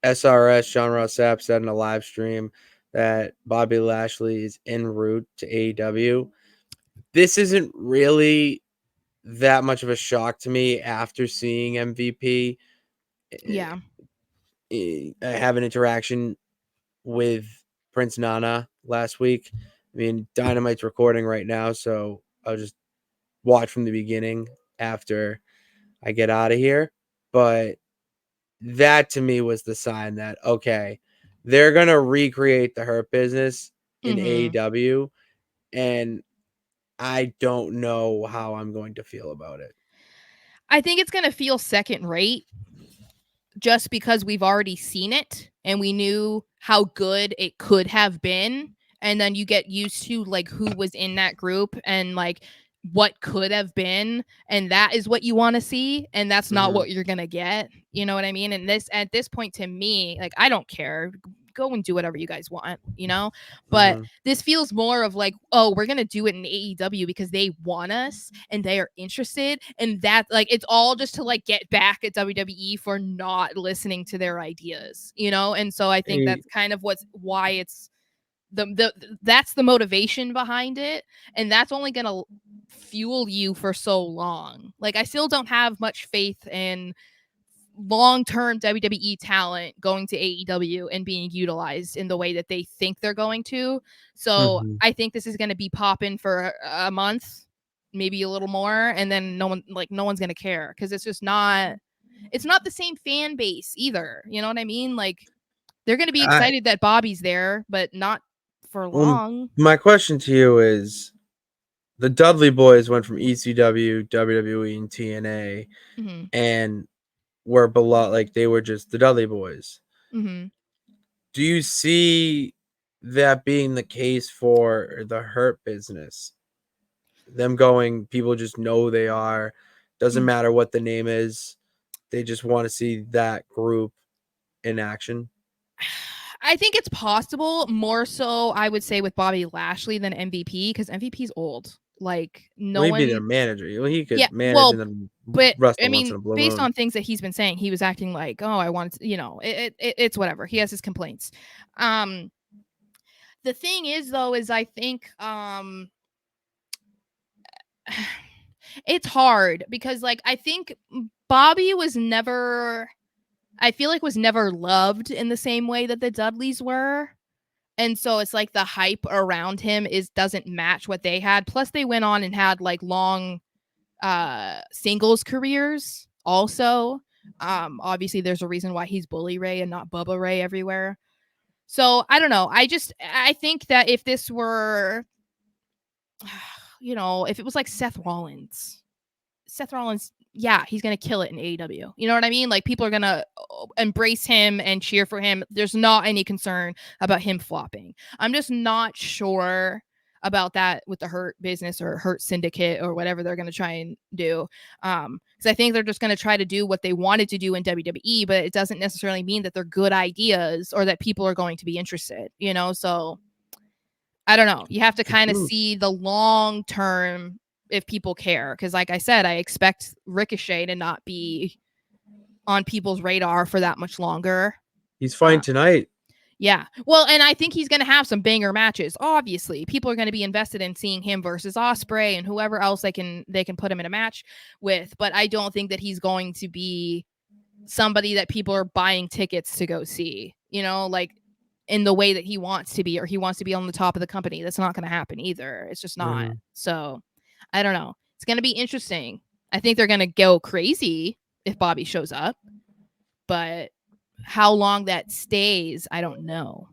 SRS, Sean Ross Sapp, said in a live stream that Bobby Lashley is en route to AEW. This isn't really that much of a shock to me after seeing MVP Yeah. have an interaction with Prince Nana last week. I mean, Dynamite's recording right now, so I'll just watch from the beginning after I get out of here. But that to me was the sign that, okay, they're going to recreate the Hurt Business in AEW, and I don't know how I'm going to feel about it. I think it's going to feel second rate just because we've already seen it and we knew how good it could have been. And then you get used to like who was in that group and like what could have been. And that is what you want to see. And that's not what you're going to get. You know what I mean? And this, at this point, to me, like, I don't care. Go and do whatever you guys want, you know? But this feels more of like, oh, we're going to do it in AEW because they want us and they are interested. And that, like, it's all just to like get back at WWE for not listening to their ideas, you know? And so I think that's kind of why it's that's the motivation behind it. And that's only going to fuel you for so long. Like, I still don't have much faith in long-term WWE talent going to AEW and being utilized in the way that they think they're going to. So I think this is going to be popping for a month, maybe a little more, and then no one's going to care because it's not the same fan base either. You know what I mean? Like, they're going to be excited that Bobby's there, but not for long. My question to you is, the Dudley Boys went from ECW, WWE, and TNA, and were below, like, they were just the Dudley Boys. Do you see that being the case for the Hurt Business? Them going, people just know they are. Doesn't matter what the name is. They just want to see that group in action. I think it's possible, more so I would say with Bobby Lashley than MVP, because MVP's old. Like, no one. Maybe their manager. He could Yeah, manage well, and then but wrestle I once in mean, a blue based moon. on things that he's been saying, he was acting like, oh, I want to, it's whatever. He has his complaints. The thing is, though, is I think it's hard because, like, I think Bobby was never, I feel like, was never loved in the same way that the Dudleys were. And so it's like the hype around him doesn't match what they had. Plus, they went on and had like long singles careers also. Obviously, there's a reason why he's Bully Ray and not Bubba Ray everywhere. So I don't know. I think that if this were, if it was like Seth Rollins, yeah, he's going to kill it in AEW. You know what I mean? Like, people are going to embrace him and cheer for him. There's not any concern about him flopping. I'm just not sure about that with the Hurt Business or Hurt Syndicate or whatever they're going to try and do. Because I think they're just going to try to do what they wanted to do in WWE, but it doesn't necessarily mean that they're good ideas or that people are going to be interested, So I don't know. You have to kind of see the long term if people care. Because like I said, I expect Ricochet to not be on people's radar for that much longer. He's fighting tonight. Yeah. Well, and I think he's going to have some banger matches. Obviously, people are going to be invested in seeing him versus Ospreay and whoever else they can put him in a match with. But I don't think that he's going to be somebody that people are buying tickets to go see, like in the way that he wants to be, or he wants to be on the top of the company. That's not going to happen either. It's just not. So I don't know. It's going to be interesting. I think they're going to go crazy if Bobby shows up, but how long that stays, I don't know.